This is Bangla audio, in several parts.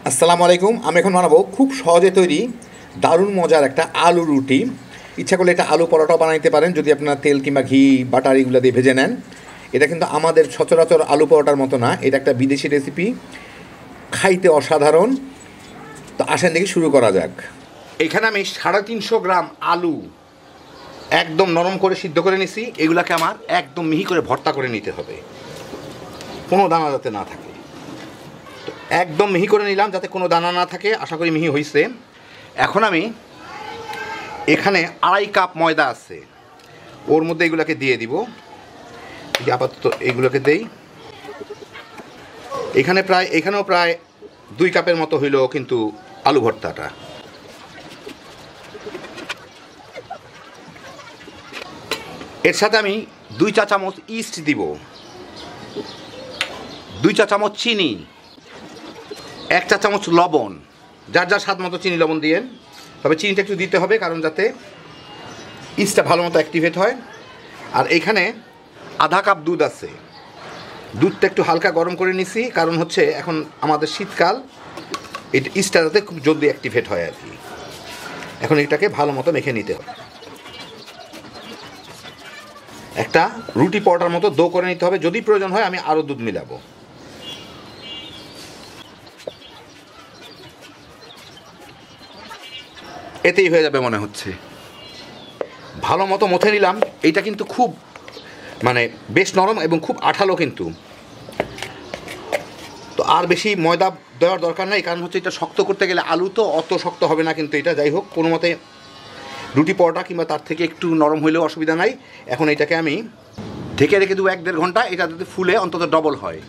আসসালামু আলাইকুম। আমি এখন বানাবো খুব সহজে তৈরি দারুণ মজার একটা আলু রুটি। ইচ্ছা করলে এটা আলু পরোটাও বানাইতে পারেন যদি আপনার তেল কিংবা ঘি বাটার এগুলো দিয়ে ভেজে নেন। এটা কিন্তু আমাদের সচরাচর আলু পরোটার মতো না, এটা একটা বিদেশি রেসিপি, খাইতে অসাধারণ। তো আসেন দেখি শুরু করা যাক। এখানে আমি 350 গ্রাম আলু একদম নরম করে সিদ্ধ করে নিছি। এগুলাকে আমার একদম মিহি করে ভর্তা করে নিতে হবে, কোনো দানা যাতে না থাকে। একদম মিহি করে নিলাম যাতে কোনো দানা না থাকে। আশা করি মিহি হয়েছে। এখন আমি এখানে 2.5 কাপ ময়দা আছে, ওর মধ্যে এগুলোকে দিয়ে দিব। আপাতত এগুলোকে দেই। এখানেও প্রায় 2 কাপের মতো হইল কিন্তু আলু ভর্তাটা। এর সাথে আমি 2 চা চামচ ইস্ট দিব, 2 চা চামচ চিনি, 1 চা চামচ লবণ। যার যার স্বাদ মতো চিনি লবণ দিয়েন, তবে চিনিটা একটু দিতে হবে কারণ যাতে ইস্টটা ভালো মতো অ্যাক্টিভেট হয়। আর এখানে 1/2 কাপ দুধ আছে। দুধটা একটু হালকা গরম করে নিছি, কারণ হচ্ছে এখন আমাদের শীতকাল, এটা ইস্টটা যাতে খুব জলদি অ্যাক্টিভেট হয় আর কি। এখন এটাকে ভালো মতো মেখে নিতে হবে। একটা রুটি পরোটার মতো ডো করে নিতে হবে। যদি প্রয়োজন হয় আমি আরও দুধ মিলাবো। এতেই হয়ে যাবে মনে হচ্ছে। ভালো মতো মথে নিলাম। এইটা কিন্তু খুব বেশ নরম এবং খুব আঠালো কিন্তু। তো আর বেশি ময়দা দেওয়ার দরকার নাই, কারণ হচ্ছে এটা শক্ত করতে গেলে আলু তো অত শক্ত হবে না কিন্তু এটা। যাই হোক, কোনো মতে রুটি পরোটা কিংবা তার থেকে একটু নরম হইলেও অসুবিধা নাই। এখন এটাকে আমি ঢেকে রেখে দেবো 1-1.5 ঘন্টা। এটা যদি ফুলে অন্তত ডবল হয়।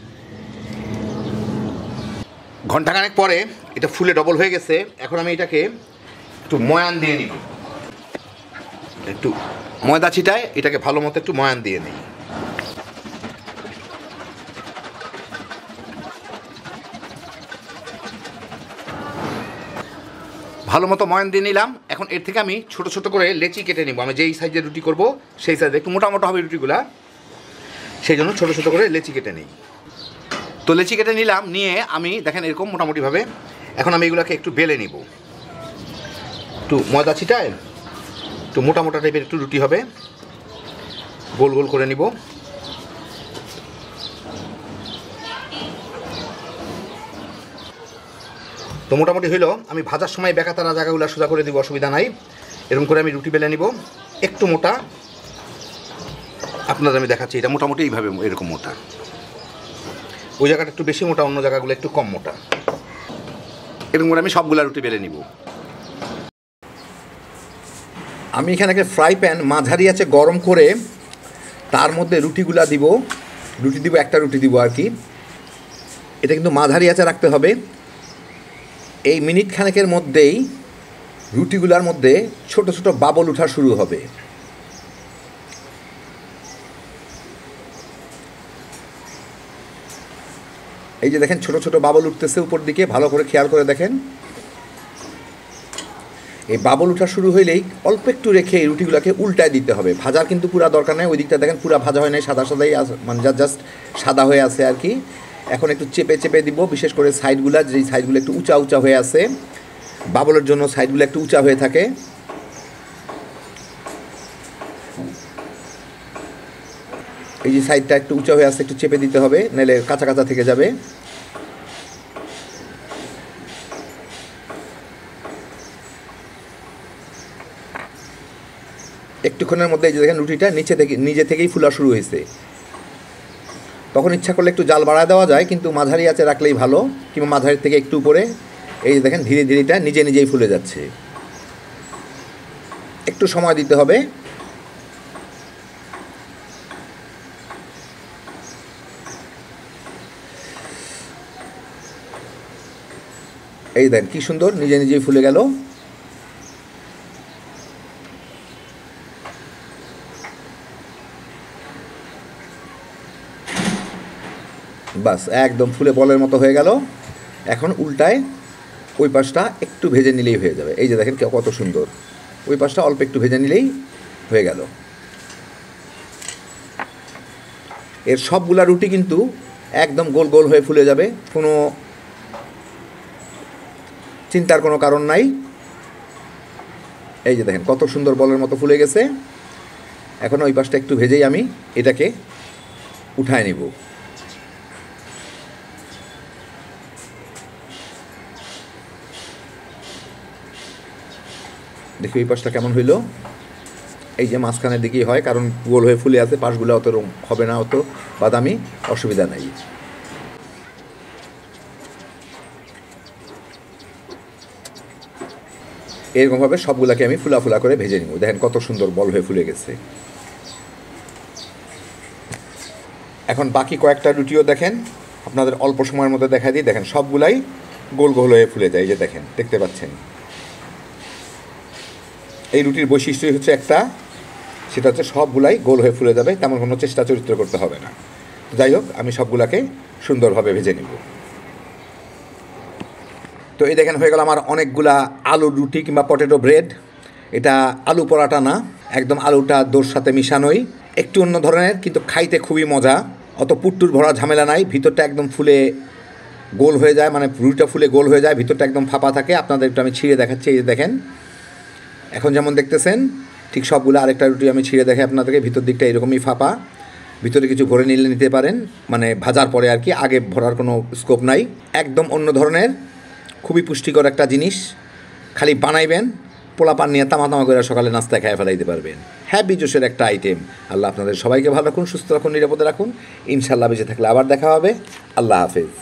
ঘন্টাখানেক পরে এটা ফুলে ডবল হয়ে গেছে। এখন আমি এটাকে একটু ময়ান দিয়ে নিব। একটু ময়দা ছিটায় এটাকে ভালো মতো একটু ময়ান দিয়ে নিই। ভালো মতো ময়ান দিয়ে নিলাম। এখন এর থেকে আমি ছোট ছোট করে লেচি কেটে নিব। আমি যেই সাইজের রুটি করব সেই সাইজে, একটু মোটা মোটা হবে রুটিগুলা, সেই জন্য ছোট ছোট করে লেচি কেটে নিই। তো লেচি কেটে নিলাম, নিয়ে আমি দেখেন এরকম মোটামুটিভাবে। এখন আমি এগুলোকে একটু বেলে নিব। একটু ময়দা ছিটায় একটু মোটা মোটা টাইপের একটু রুটি হবে, গোল গোল করে নিব। তো মোটামুটি হইলো। আমি ভাজার সময় বেকাতারা জায়গাগুলো সোজা করে দিব, অসুবিধা নাই। এরকম করে আমি রুটি বেলে নিব। একটু মোটা, আপনাদের আমি দেখাচ্ছি। এটা মোটামুটি এইভাবে এরকম মোটা। ওই জায়গাটা একটু বেশি মোটা, অন্য জায়গাগুলো একটু কম মোটা। এরকম করে আমি সবগুলা রুটি বেলে নিব। আমি এখানে একটা ফ্রাই প্যান মাঝারি আছে গরম করে তার মধ্যে রুটিগুলা দিব। একটা রুটি দিব আর কি। এটা কিন্তু মাঝারি আছে রাখতে হবে। এই মিনিট খানেকের মধ্যেই রুটিগুলার মধ্যে ছোট ছোট বাবল ওঠা শুরু হবে। এই যে দেখেন ছোট ছোট বাবল উঠতেছে উপর দিকে, ভালো করে খেয়াল করে দেখেন। এই বাবল ওঠা শুরু হইলেই অল্প একটু রেখে এই রুটিগুলোকে উল্টায় দিতে হবে। ভাজার কিন্তু পুরা দরকার নেই। ওই দিকটা দেখেন পুরা ভাজা হয় নাই, সাদা সাদাই জাস্ট সাদা হয়ে আছে আর কি। এখন একটু চেপে চেপে দিব, বিশেষ করে সাইডগুলো, যেই সাইডগুলো একটু উঁচা উঁচা হয়ে আছে। বাবলের জন্য সাইডগুলো একটু উঁচা হয়ে থাকে। এই যে সাইডটা একটু উঁচা হয়ে আছে, একটু চেপে দিতে হবে, নাহলে কাঁচা কাঁচা থেকে যাবে। একটুক্ষণের মধ্যে এই যে দেখেন রুটিটা নিজে থেকেই ফুলা শুরু হয়েছে। তখন ইচ্ছা করলে একটু জাল বাড়ায় দেওয়া যায়, কিন্তু মাঝারি আঁচে রাখলেই ভালো, কিংবা মাঝারির থেকে একটু উপরে। এই যে দেখেন ধীরে ধীরে এটা নিজেই ফুলে যাচ্ছে। একটু সময় দিতে হবে। এই দেখেন কি সুন্দর নিজেই ফুলে গেল। বাস একদম ফুলে বলের মতো হয়ে গেল। এখন উল্টায় ওই পাশটা একটু ভেজে নিলেই হয়ে যাবে। এই যে দেখেন কত সুন্দর, ওই পাশটা অল্প একটু ভেজে নিলেই হয়ে গেল। এর সবগুলা রুটি কিন্তু একদম গোল গোল হয়ে ফুলে যাবে, কোনো চিন্তার কোনো কারণ নাই। এই যে দেখেন কত সুন্দর বলের মতো ফুলে গেছে। এখন ওই পাশটা একটু ভেজেই আমি এটাকে উঠায় নিব। দেখি ওই পাশটা কেমন হইল। এই যে মাঝখানের দিকেই হয়, কারণ গোল হয়ে ফুলে আছে, পাশগুলো অত হবে না, অত বাদামি, অসুবিধা নাই। এরকমভাবে সবগুলাকে আমি ফুলা ফুলা করে ভেজে নিব। দেখেন কত সুন্দর বল হয়ে ফুলে গেছে। এখন বাকি কয়েকটা রুটিও দেখেন, আপনাদের অল্প সময়ের মধ্যে দেখা দিই। দেখেন সবগুলাই গোল গোল হয়ে ফুলে যায়। এই যে দেখেন, দেখতে পাচ্ছেন। এই রুটির বৈশিষ্ট্যই হচ্ছে একটা, সেটা হচ্ছে সবগুলাই গোল হয়ে ফুলে যাবে, তেমন কোনো চেষ্টা চরিত্র করতে হবে না। যাই হোক, আমি সবগুলাকে সুন্দরভাবে ভেজে নিব। তো এই দেখেন হয়ে গেল আমার অনেকগুলা আলুর রুটি কিংবা পটেটো ব্রেড। এটা আলু পরাটা না, একদম আলুটা দোর সাথে মিশানোই, একটু অন্য ধরনের, কিন্তু খাইতে খুবই মজা। অত পুট্টুর ভরা ঝামেলা নাই, ভিতরটা একদম ফুলে গোল হয়ে যায়, মানে রুটিটা ফুলে গোল হয়ে যায়, ভিতরটা একদম ফাঁপা থাকে। আপনাদের একটু আমি ছিঁড়ে দেখাচ্ছি। এই যে দেখেন, এখন যেমন দেখতেছেন ঠিক সবগুলো। আরেকটা রুটি আমি ছিঁড়ে দেখে আপনাদেরকে, ভিতর দিকটা এরকমই ফাঁপা, ভিতরে কিছু ভরে নিতে পারেন, মানে ভাজার পরে আর কি, আগে ভরার কোনো স্কোপ নাই। একদম অন্য ধরনের, খুবই পুষ্টিকর একটা জিনিস। খালি বানাইবেন, পোলা পান নিয়ে তামা তামা করে সকালে নাস্তা খেয়ে ফেলাইতে পারবেন। হ্যাপি জোশের একটা আইটেম। আল্লাহ আপনাদের সবাইকে ভালো রাখুন, সুস্থ রাখুন, নিরাপদে রাখুন। ইনশাল্লাহ বেঁচে থাকলে আবার দেখা হবে। আল্লাহ হাফেজ।